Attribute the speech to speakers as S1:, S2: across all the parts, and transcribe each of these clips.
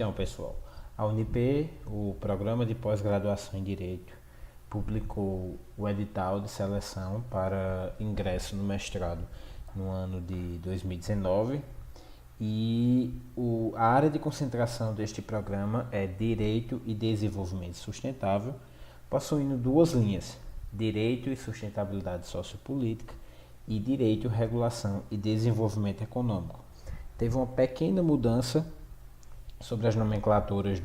S1: Então, pessoal, a Unip, o Programa de Pós-Graduação em Direito, publicou o edital de seleção para ingresso no mestrado no ano de 2019 a área de concentração deste programa é Direito e Desenvolvimento Sustentável, possuindo duas linhas: Direito e Sustentabilidade Sociopolítica e Direito, Regulação e Desenvolvimento Econômico. Teve uma pequena mudança sobre as nomenclaturas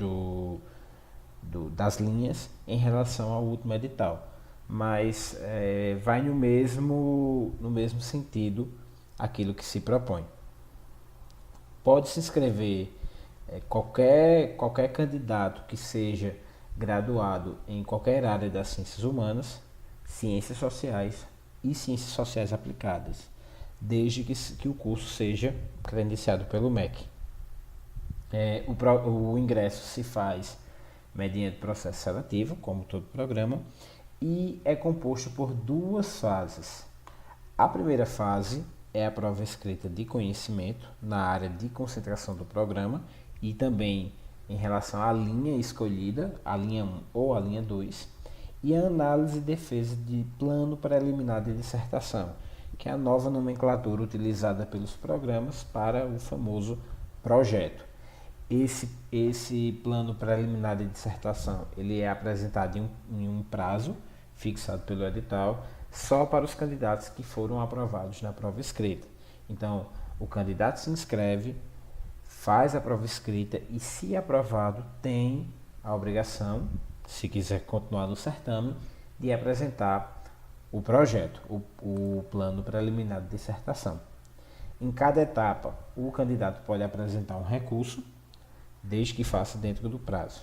S1: das linhas em relação ao último edital, mas vai no mesmo sentido aquilo que se propõe. Pode se inscrever qualquer candidato que seja graduado em qualquer área das ciências humanas, ciências sociais e ciências sociais aplicadas, desde que o curso seja credenciado pelo MEC. O ingresso se faz mediante processo seletivo, como todo programa, e é composto por duas fases. A primeira fase é a prova escrita de conhecimento na área de concentração do programa e também em relação à linha escolhida, a linha 1 ou a linha 2, e a análise e defesa de plano preliminar de dissertação, que é a nova nomenclatura utilizada pelos programas para o famoso projeto. Esse plano preliminar de dissertação ele é apresentado em um prazo fixado pelo edital só para os candidatos que foram aprovados na prova escrita. Então, o candidato se inscreve, faz a prova escrita e, se aprovado, tem a obrigação, se quiser continuar no certame, de apresentar o projeto, o plano preliminar de dissertação. Em cada etapa, o candidato pode apresentar um recurso, desde que faça dentro do prazo.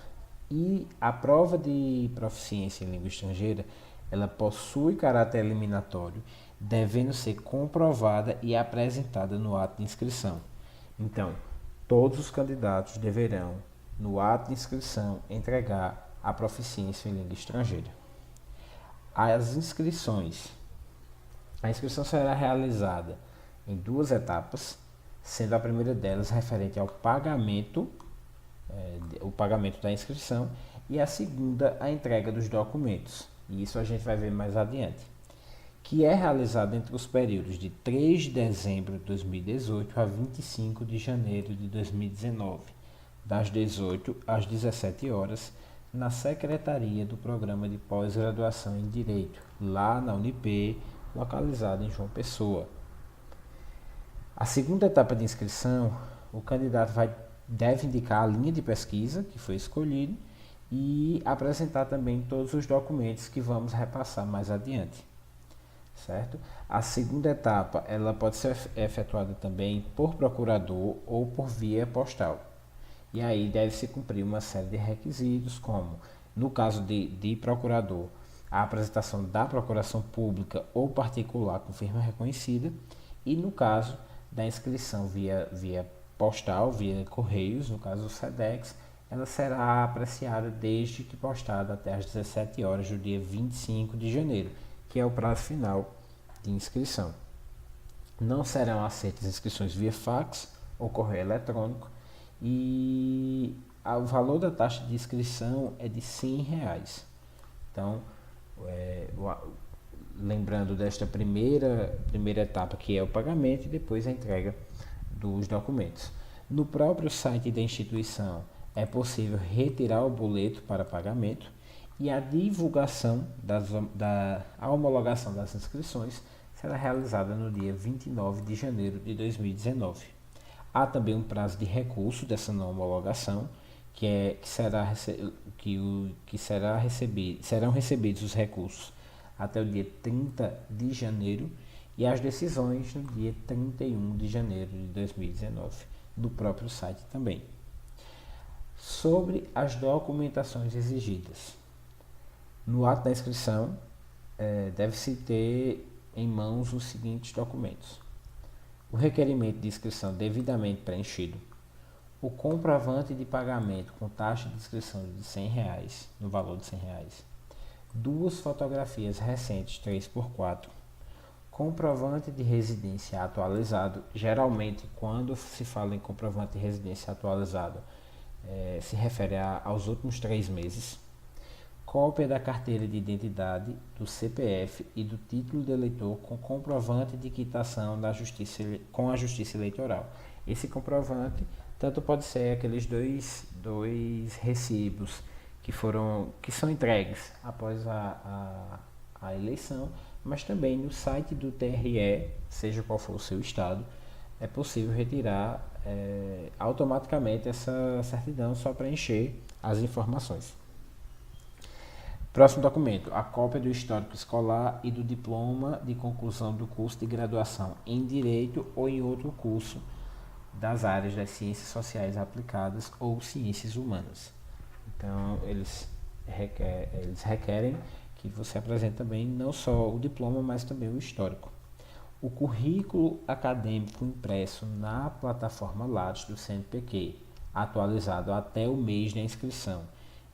S1: E a prova de proficiência em língua estrangeira, ela possui caráter eliminatório, devendo ser comprovada e apresentada no ato de inscrição. Então, todos os candidatos deverão, no ato de inscrição, entregar a proficiência em língua estrangeira. A inscrição será realizada em duas etapas, sendo a primeira delas referente ao pagamento da inscrição e a segunda a entrega dos documentos. E isso a gente vai ver mais adiante, que é realizado entre os períodos de 3 de dezembro de 2018 a 25 de janeiro de 2019, das 18 às 17 horas, na Secretaria do Programa de Pós-Graduação em Direito, lá na Unip, localizada em João Pessoa. A segunda etapa de inscrição, o candidato deve indicar a linha de pesquisa que foi escolhida e apresentar também todos os documentos que vamos repassar mais adiante, certo? A segunda etapa, ela pode ser efetuada também por procurador ou por via postal. E aí deve-se cumprir uma série de requisitos, como, no caso de procurador, a apresentação da procuração pública ou particular com firma reconhecida, e no caso da inscrição via postal, via correios, no caso do SEDEX, ela será apreciada desde que postada até às 17 horas do dia 25 de janeiro, que é o prazo final de inscrição. Não serão aceitas inscrições via fax ou correio eletrônico e o valor da taxa de inscrição é de R$100. Então, lembrando desta primeira etapa, que é o pagamento e depois a entrega dos documentos. No próprio site da instituição é possível retirar o boleto para pagamento e a divulgação a homologação das inscrições será realizada no dia 29 de janeiro de 2019. Há também um prazo de recurso dessa não homologação, serão recebidos os recursos até o dia 30 de janeiro e as decisões no dia 31 de janeiro de 2019, do próprio site também. Sobre as documentações exigidas. No ato da inscrição, deve-se ter em mãos os seguintes documentos: o requerimento de inscrição devidamente preenchido, o comprovante de pagamento com taxa de inscrição de R$100, no valor de R$100, duas fotografias recentes 3x4, comprovante de residência atualizado. Geralmente, quando se fala em comprovante de residência atualizado, se refere aos últimos 3 meses. Cópia da carteira de identidade, do CPF e do título de eleitor com comprovante de quitação com a Justiça Eleitoral. Esse comprovante tanto pode ser aqueles dois recibos que são entregues após a eleição, mas também no site do TRE, seja qual for o seu estado, é possível retirar automaticamente essa certidão, só preencher as informações. Próximo documento, a cópia do histórico escolar e do diploma de conclusão do curso de graduação em Direito ou em outro curso das áreas das ciências sociais aplicadas ou ciências humanas. Então, eles requerem que você apresente também não só o diploma, mas também o histórico. O currículo acadêmico impresso na plataforma Lattes do CNPq, atualizado até o mês da inscrição.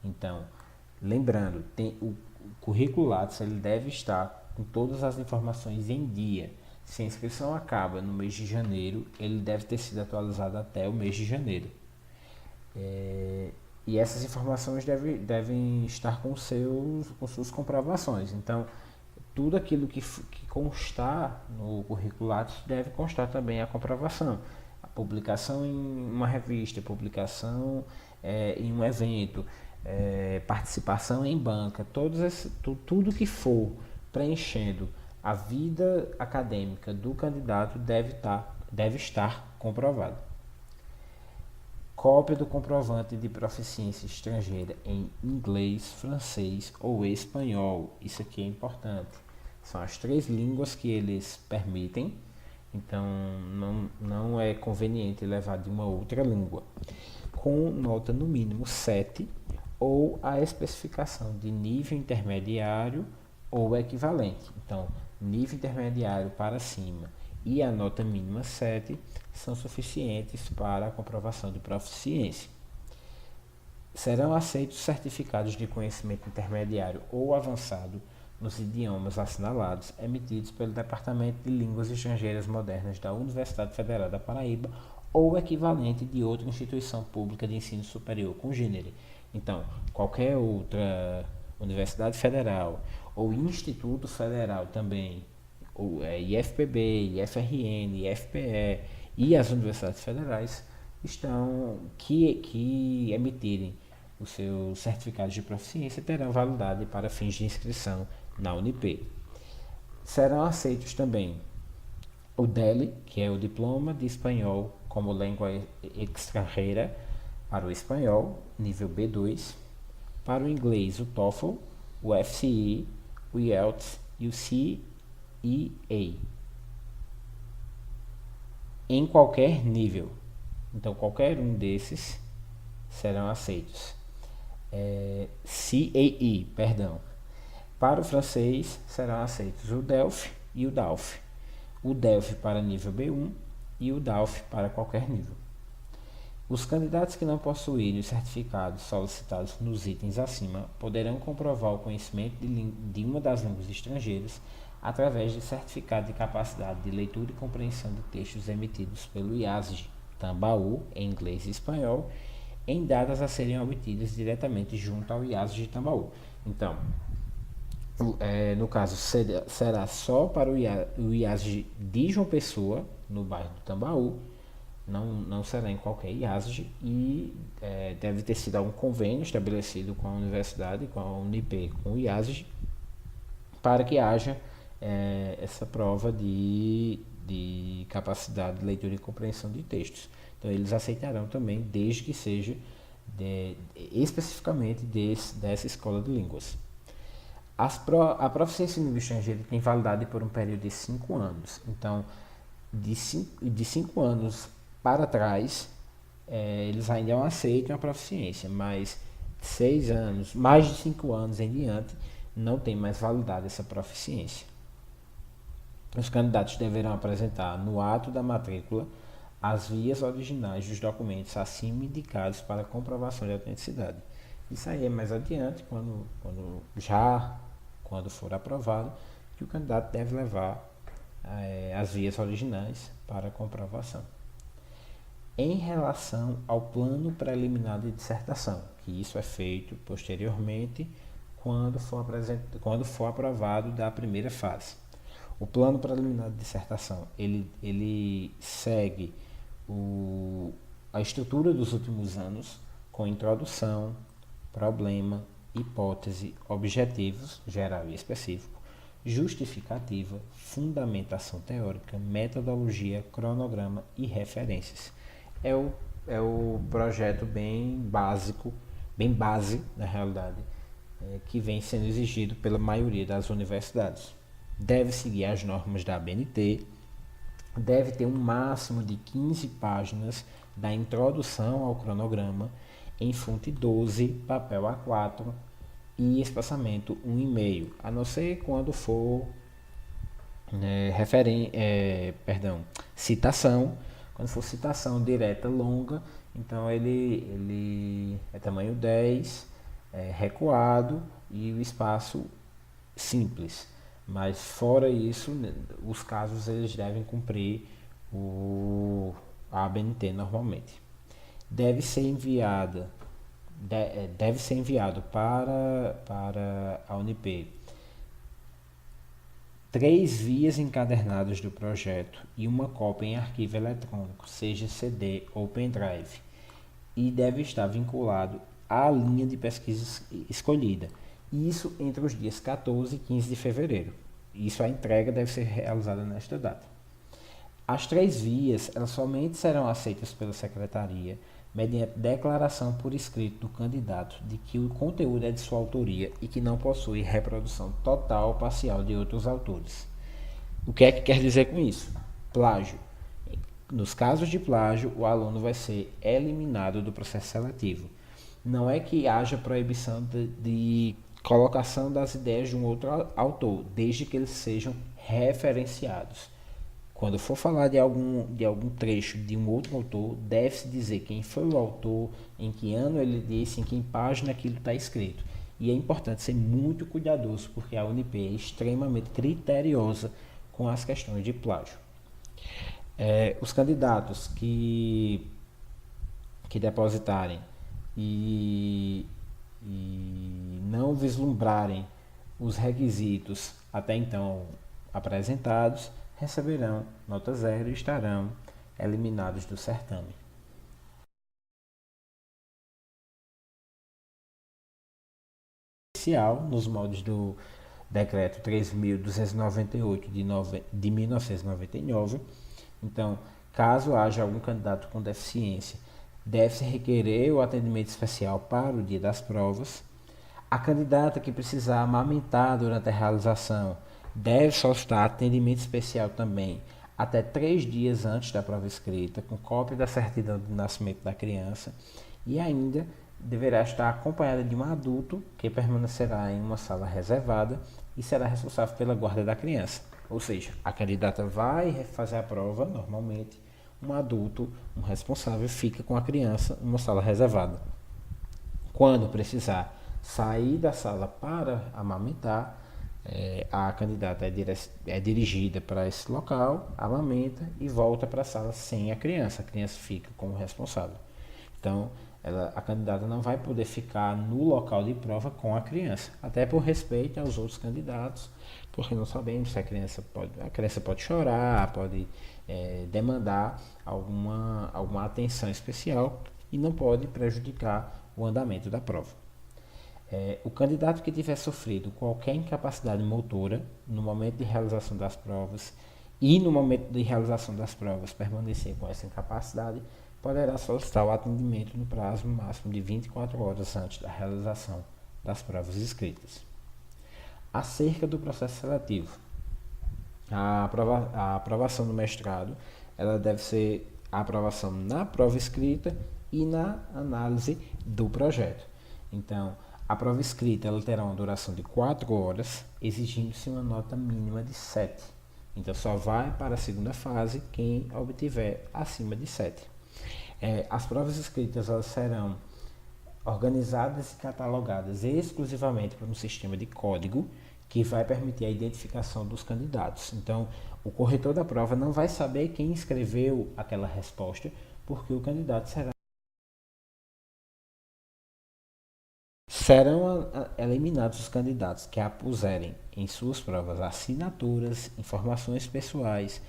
S1: Então, lembrando, o currículo Lattes ele deve estar com todas as informações em dia. Se a inscrição acaba no mês de janeiro, ele deve ter sido atualizado até o mês de janeiro. E essas informações devem estar com suas comprovações. Então, tudo aquilo que constar no currículo Lattes deve constar também a comprovação. A publicação em uma revista, publicação em um evento, participação em banca, tudo que for preenchendo a vida acadêmica do candidato deve estar comprovado. Cópia do comprovante de proficiência estrangeira em inglês, francês ou espanhol. Isso aqui é importante. São as 3 línguas que eles permitem, então não é conveniente levar de uma outra língua. Com nota no mínimo 7 ou a especificação de nível intermediário ou equivalente. Então, nível intermediário para cima e a nota mínima 7 são suficientes para a comprovação de proficiência. Serão aceitos certificados de conhecimento intermediário ou avançado nos idiomas assinalados, emitidos pelo Departamento de Línguas Estrangeiras Modernas da Universidade Federal da Paraíba ou equivalente de outra instituição pública de ensino superior congênere. Então, qualquer outra universidade federal ou instituto federal também, ou IFPB, IFRN, IFPE e as universidades federais que emitirem os seus certificados de proficiência terão validade para fins de inscrição na Unip. Serão aceitos também o DELE, que é o Diploma de Espanhol como Língua Estrangeira para o espanhol, nível B2, para o inglês o TOEFL, o FCE, o IELTS e o CEA, em qualquer nível. Então, qualquer um desses serão aceitos. CAE, perdão. Para o francês, serão aceitos o DELF e o DALF. O DELF para nível B1 e o DALF para qualquer nível. Os candidatos que não possuírem os certificados solicitados nos itens acima poderão comprovar o conhecimento de uma das línguas estrangeiras através de certificado de capacidade de leitura e compreensão de textos emitidos pelo IASG Tambaú, em inglês e espanhol, em datas a serem obtidas diretamente junto ao IASG Tambaú. Então, no caso, será só para o IASG de João Pessoa, no bairro do Tambaú, não será em qualquer IASG e deve ter sido algum convênio estabelecido com a universidade, com a Unip, com o IASG, para que haja essa prova de capacidade de leitura e compreensão de textos. Então, eles aceitarão também, desde que seja especificamente dessa escola de línguas. A proficiência em língua estrangeira tem validade por um período de 5 anos. Então, de 5 anos para trás, eles ainda não aceitam a proficiência, mas 6 anos, mais de 5 anos em diante, não tem mais validade essa proficiência. Os candidatos deverão apresentar no ato da matrícula as vias originais dos documentos acima indicados para comprovação de autenticidade. Isso aí é mais adiante, quando for aprovado, que o candidato deve levar as vias originais para comprovação. em relação ao plano preliminar de dissertação, que isso é feito posteriormente quando for aprovado da primeira fase. O plano preliminar de dissertação, ele segue a estrutura dos últimos anos, com introdução, problema, hipótese, objetivos, geral e específico, justificativa, fundamentação teórica, metodologia, cronograma e referências. É o projeto bem básico, bem base, na realidade, que vem sendo exigido pela maioria das universidades. Deve seguir as normas da ABNT, deve ter um máximo de 15 páginas da introdução ao cronograma em fonte 12, papel A4 e espaçamento 1,5, a não ser quando for citação. Quando for citação direta longa, então ele é tamanho 10, recuado e o espaço simples. Mas fora isso, os casos eles devem cumprir a ABNT normalmente. Deve ser enviado para a Unip 3 vias encadernadas do projeto e uma cópia em arquivo eletrônico, seja CD ou pendrive, e deve estar vinculado à linha de pesquisa escolhida. Isso entre os dias 14 e 15 de fevereiro. Isso, a entrega deve ser realizada nesta data. As 3 vias, elas somente serão aceitas pela secretaria mediante declaração por escrito do candidato de que o conteúdo é de sua autoria e que não possui reprodução total ou parcial de outros autores. O que é que quer dizer com isso? Plágio. Nos casos de plágio, o aluno vai ser eliminado do processo seletivo. Não é que haja proibição de colocação das ideias de um outro autor, desde que eles sejam referenciados. Quando for falar de algum trecho de um outro autor, deve-se dizer quem foi o autor, em que ano ele disse, em que página aquilo está escrito. E é importante ser muito cuidadoso, porque a Unip é extremamente criteriosa com as questões de plágio. Os candidatos que depositarem e não vislumbrarem os requisitos até então apresentados, receberão nota 0 e estarão eliminados do certame. Nos moldes do Decreto 3.298 de 1999. Então, caso haja algum candidato com deficiência, deve-se requerer o atendimento especial para o dia das provas. A candidata que precisar amamentar durante a realização deve solicitar atendimento especial também até 3 dias antes da prova escrita, com cópia da certidão de nascimento da criança, e ainda deverá estar acompanhada de um adulto que permanecerá em uma sala reservada e será responsável pela guarda da criança. Ou seja, a candidata vai fazer a prova normalmente, um adulto, um responsável, fica com a criança em uma sala reservada. Quando precisar sair da sala para amamentar, a candidata é dirigida para esse local, amamenta e volta para a sala sem a criança fica com o responsável. Então, a candidata não vai poder ficar no local de prova com a criança, até por respeito aos outros candidatos, porque não sabemos se a criança pode chorar, pode demandar alguma atenção especial e não pode prejudicar o andamento da prova. O candidato que tiver sofrido qualquer incapacidade motora no momento de realização das provas e no momento de realização das provas permanecer com essa incapacidade, poderá solicitar o atendimento no prazo máximo de 24 horas antes da realização das provas escritas. Acerca do processo seletivo, a aprovação do mestrado, ela deve ser a aprovação na prova escrita e na análise do projeto. Então, a prova escrita ela terá uma duração de 4 horas, exigindo-se uma nota mínima de 7. Então, só vai para a segunda fase quem obtiver acima de 7. As provas escritas elas serão organizadas e catalogadas exclusivamente por um sistema de código que vai permitir a identificação dos candidatos. Então, o corretor da prova não vai saber quem escreveu aquela resposta, porque o candidato serão eliminados os candidatos que apuserem em suas provas assinaturas, informações pessoais,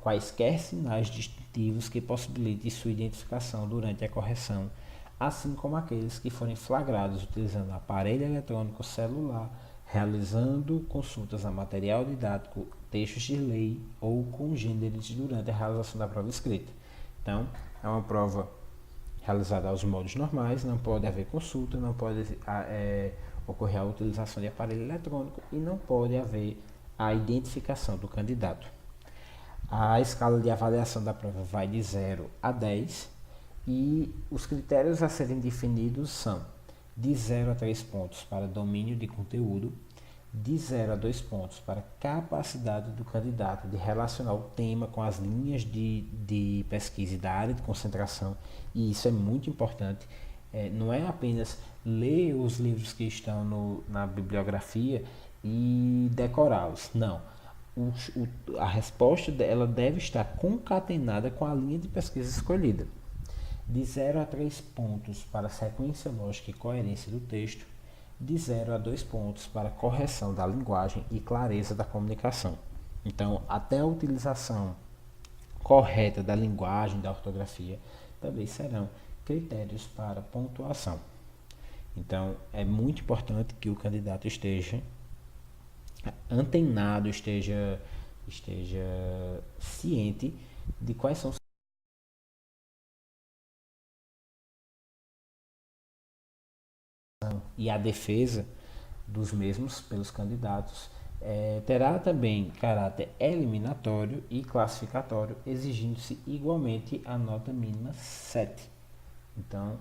S1: quaisquer sinais distintivos que possibilitem sua identificação durante a correção, assim como aqueles que forem flagrados utilizando aparelho eletrônico celular, realizando consultas a material didático, textos de lei ou congêneres durante a realização da prova escrita. Então, é uma prova realizada aos modos normais, não pode haver consulta, não pode ocorrer a utilização de aparelho eletrônico e não pode haver a identificação do candidato. A escala de avaliação da prova vai de 0 a 10 e os critérios a serem definidos são de 0 a 3 pontos para domínio de conteúdo, de 0 a 2 pontos para capacidade do candidato de relacionar o tema com as linhas de pesquisa e da área de concentração, e isso é muito importante. Não é apenas ler os livros que estão na bibliografia e decorá-los, não. A resposta dela deve estar concatenada com a linha de pesquisa escolhida. De 0 a 3 pontos para sequência lógica e coerência do texto, de 0 a 2 pontos para correção da linguagem e clareza da comunicação. Então, até a utilização correta da linguagem, da ortografia, também serão critérios para pontuação. Então, é muito importante que o candidato esteja antenado, esteja ciente de quais são os e a defesa dos mesmos pelos candidatos terá também caráter eliminatório e classificatório, exigindo-se igualmente a nota mínima 7. Então,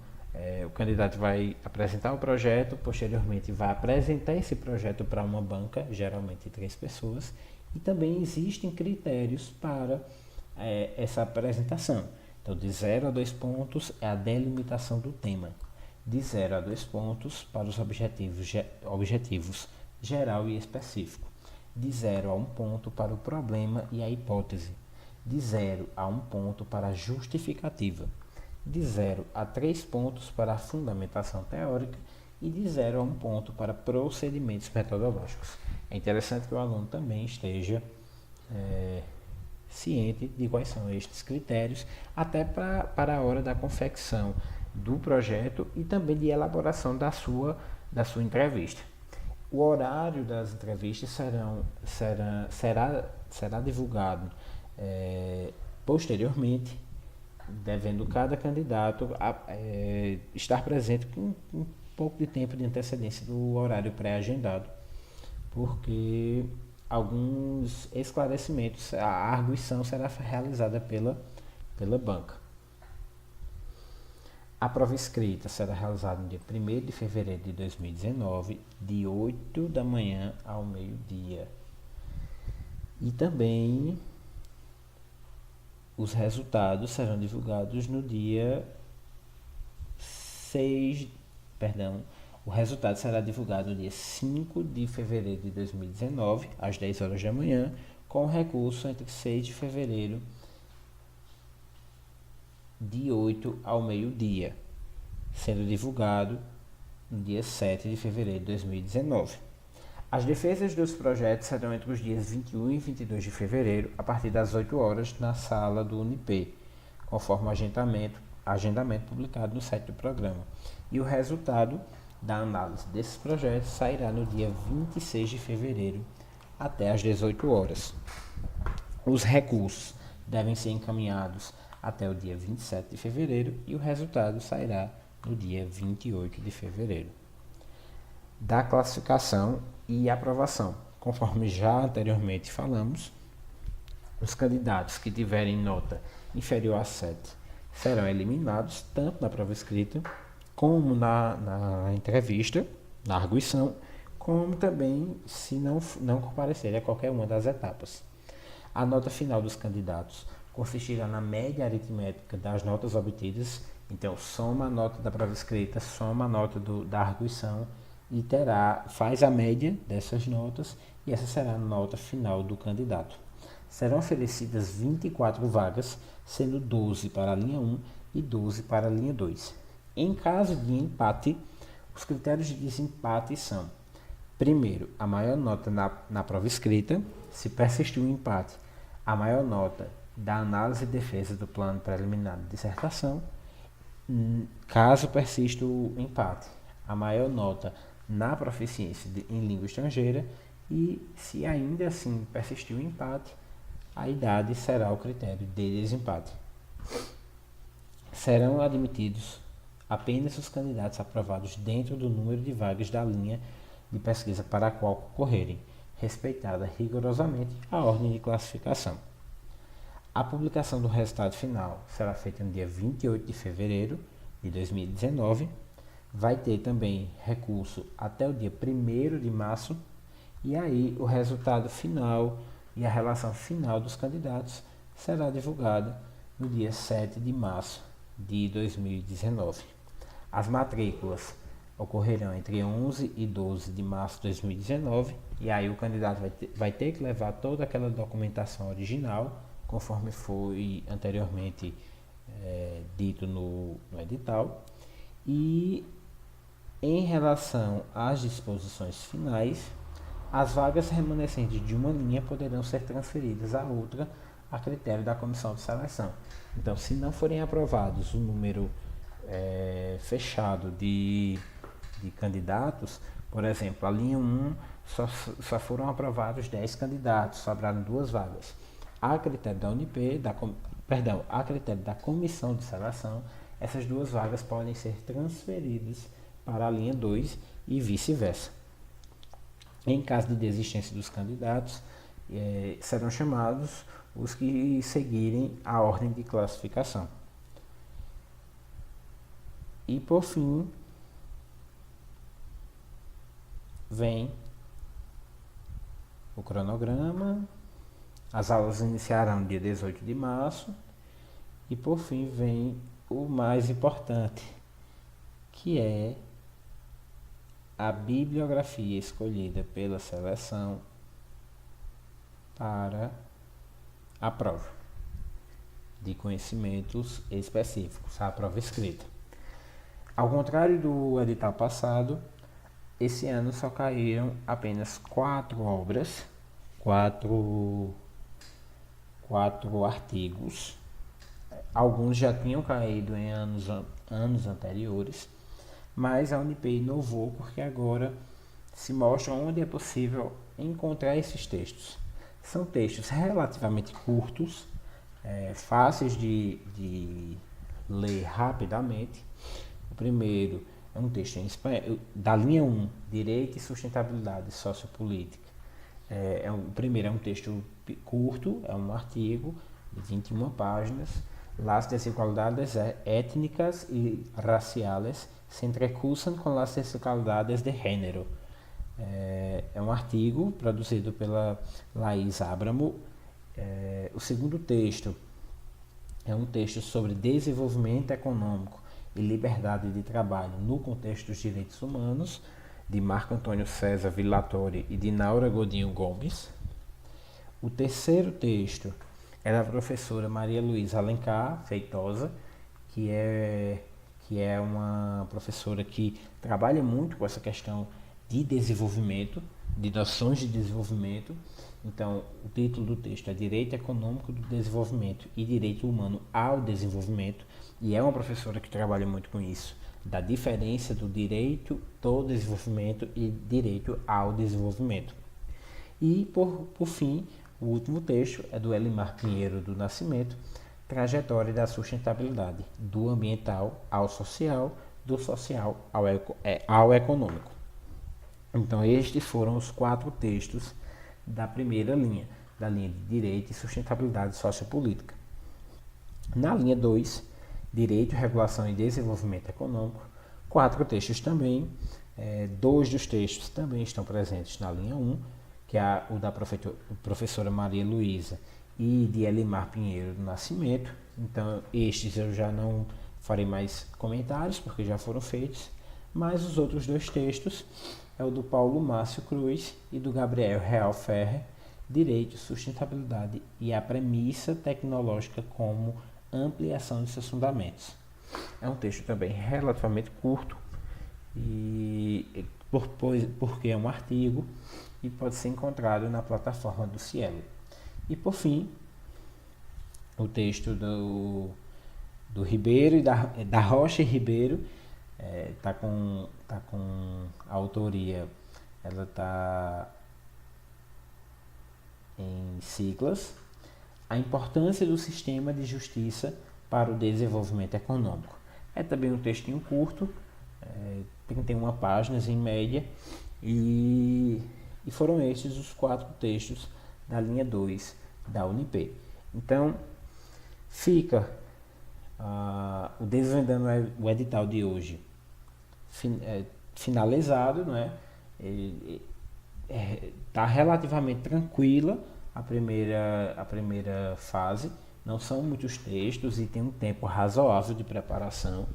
S1: o candidato vai apresentar o projeto, posteriormente vai apresentar esse projeto para uma banca, geralmente 3 pessoas, e também existem critérios para essa apresentação. Então, de 0 a 2 pontos é a delimitação do tema. De 0 a 2 pontos para os objetivos geral e específico. De 0 a 1 ponto para o problema e a hipótese. De 0 a 1 ponto para a justificativa. De 0 a 3 pontos para a fundamentação teórica e de 0 a 1 ponto para procedimentos metodológicos. É interessante que o aluno também esteja ciente de quais são estes critérios, até para a hora da confecção do projeto e também de elaboração da sua entrevista. O horário das entrevistas será divulgado posteriormente, devendo cada candidato estar presente com um pouco de tempo de antecedência do horário pré-agendado, porque alguns esclarecimentos, a arguição será realizada pela banca. A prova escrita será realizada no dia 1º de fevereiro de 2019, de 8 da manhã ao meio-dia. E também os resultados serão divulgados no dia o resultado será divulgado no dia 5 de fevereiro de 2019, às 10 horas da manhã, com recurso entre 6 de fevereiro de 8 ao meio-dia, sendo divulgado no dia 7 de fevereiro de 2019. As defesas dos projetos serão entre os dias 21 e 22 de fevereiro, a partir das 8 horas, na sala do Unip, conforme o agendamento publicado no site do programa. E o resultado da análise desses projetos sairá no dia 26 de fevereiro, até às 18 horas. Os recursos devem ser encaminhados até o dia 27 de fevereiro e o resultado sairá no dia 28 de fevereiro. Da classificação e aprovação. Conforme já anteriormente falamos, os candidatos que tiverem nota inferior a 7 serão eliminados tanto na prova escrita como na entrevista, na arguição, como também se não comparecerem a qualquer uma das etapas. A nota final dos candidatos consistirá na média aritmética das notas obtidas, então soma a nota da prova escrita, soma a nota da arguição e faz a média dessas notas e essa será a nota final do candidato. serão oferecidas 24 vagas, sendo 12 para a linha 1 e 12 para a linha 2. Em caso de empate, os critérios de desempate são: primeiro, a maior nota na prova escrita. Se persistir o empate, a maior nota da análise e defesa do plano preliminar de dissertação. Caso persista o empate, a maior nota na proficiência em língua estrangeira. E, se ainda assim persistir o empate, a idade será o critério de desempate. Serão admitidos apenas os candidatos aprovados dentro do número de vagas da linha de pesquisa para a qual concorrerem, respeitada rigorosamente a ordem de classificação. A publicação do resultado final será feita no dia 28 de fevereiro de 2019. Vai ter também recurso até o dia 1º de março. E aí o resultado final e a relação final dos candidatos será divulgada no dia 7 de março de 2019. As matrículas ocorrerão entre 11 e 12 de março de 2019, e aí o candidato vai ter que levar toda aquela documentação original, conforme foi anteriormente dito no edital. E em relação às disposições finais, as vagas remanescentes de uma linha poderão ser transferidas a outra a critério da comissão de seleção. Então, se não forem aprovados o número fechado de candidatos, por exemplo, a linha 1 só foram aprovados 10 candidatos, sobraram 2 vagas. A critério da UNP, a critério da comissão de seleção, essas 2 vagas podem ser transferidas para a linha 2 e vice-versa. Em caso de desistência dos candidatos, serão chamados os que seguirem a ordem de classificação. E por fim, vem o cronograma. As aulas iniciarão no dia 18 de março. E por fim vem o mais importante, que é a bibliografia escolhida pela seleção para a prova de conhecimentos específicos, a prova escrita. Ao contrário do edital passado, esse ano só caíram apenas 4 obras, 4 artigos. Alguns já tinham caído em anos anteriores, mas a UNP inovou porque agora se mostra onde é possível encontrar esses textos. São textos relativamente curtos, fáceis de ler rapidamente. O primeiro é um texto em espanhol, da linha 1, Direito e Sustentabilidade Sociopolítica. O primeiro é um texto curto, é um artigo de 21 páginas. Las desigualdades étnicas y raciales se entrecruzan con las desigualdades de género. É um artigo produzido pela Laís Abramo. O segundo texto é um texto sobre desenvolvimento econômico e liberdade de trabalho no contexto dos direitos humanos, de Marco Antônio César Villatori e de Naura Godinho Gomes. O terceiro texto é da professora Maria Luísa Alencar Feitosa, que é uma professora que trabalha muito com essa questão de desenvolvimento, de noções de desenvolvimento. Então, o título do texto é Direito Econômico do Desenvolvimento e Direito Humano ao Desenvolvimento, e é uma professora que trabalha muito com isso, da diferença do direito do desenvolvimento e direito ao desenvolvimento. E, por fim, o último texto é do Elimar Pinheiro do Nascimento, Trajetória da Sustentabilidade, do ambiental ao social, do social ao econômico. Então, estes foram os 4 textos da primeira linha, da linha de Direito e Sustentabilidade Sociopolítica. Na linha 2, Direito, Regulação e Desenvolvimento Econômico, 4 textos também. 2 dos textos também estão presentes na linha 1, que é o da professora Maria Luísa e de Elimar Pinheiro do Nascimento. Então, estes eu já não farei mais comentários, porque já foram feitos, mas os outros 2 textos é o do Paulo Márcio Cruz e do Gabriel Real Ferrer, direito, sustentabilidade e a premissa tecnológica como ampliação de seus fundamentos. É um texto também relativamente curto, porque é um artigo e pode ser encontrado na plataforma do Cielo. E por fim, o texto do Ribeiro e da Rocha e Ribeiro tá com a autoria, ela está em siglas: a importância do sistema de justiça para o desenvolvimento econômico. É também um textinho curto, 31 páginas em média, e foram estes os 4 textos da linha 2 da Unip. Então, fica o Desvendando o Edital de hoje finalizado, não é? Está relativamente tranquila a primeira fase, não são muitos textos e tem um tempo razoável de preparação.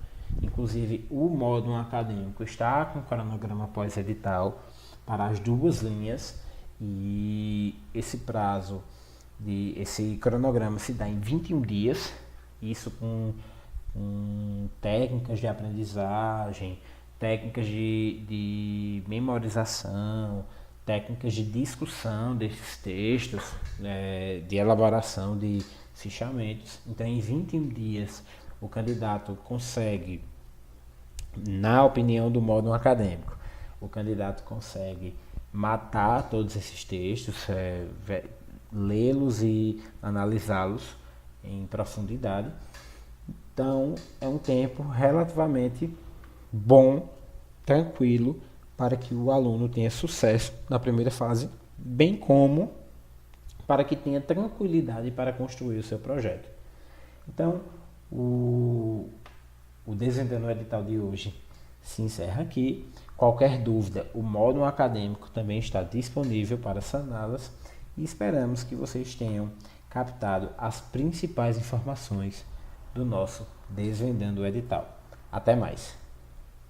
S1: Inclusive, o módulo acadêmico está com cronograma pós-edital para as 2 linhas, e esse cronograma se dá em 21 dias, isso com técnicas de aprendizagem, técnicas de memorização, técnicas de discussão desses textos, de elaboração de fichamentos. Então, em 21 dias, o candidato consegue, na opinião do módulo acadêmico, o candidato consegue matar todos esses textos, lê-los e analisá-los em profundidade. Então, é um tempo relativamente bom, tranquilo, para que o aluno tenha sucesso na primeira fase, bem como para que tenha tranquilidade para construir o seu projeto. Então, o Desvendando o Edital de hoje se encerra aqui. Qualquer dúvida, o módulo acadêmico também está disponível para saná-las, e esperamos que vocês tenham captado as principais informações do nosso Desvendando o Edital. Até mais!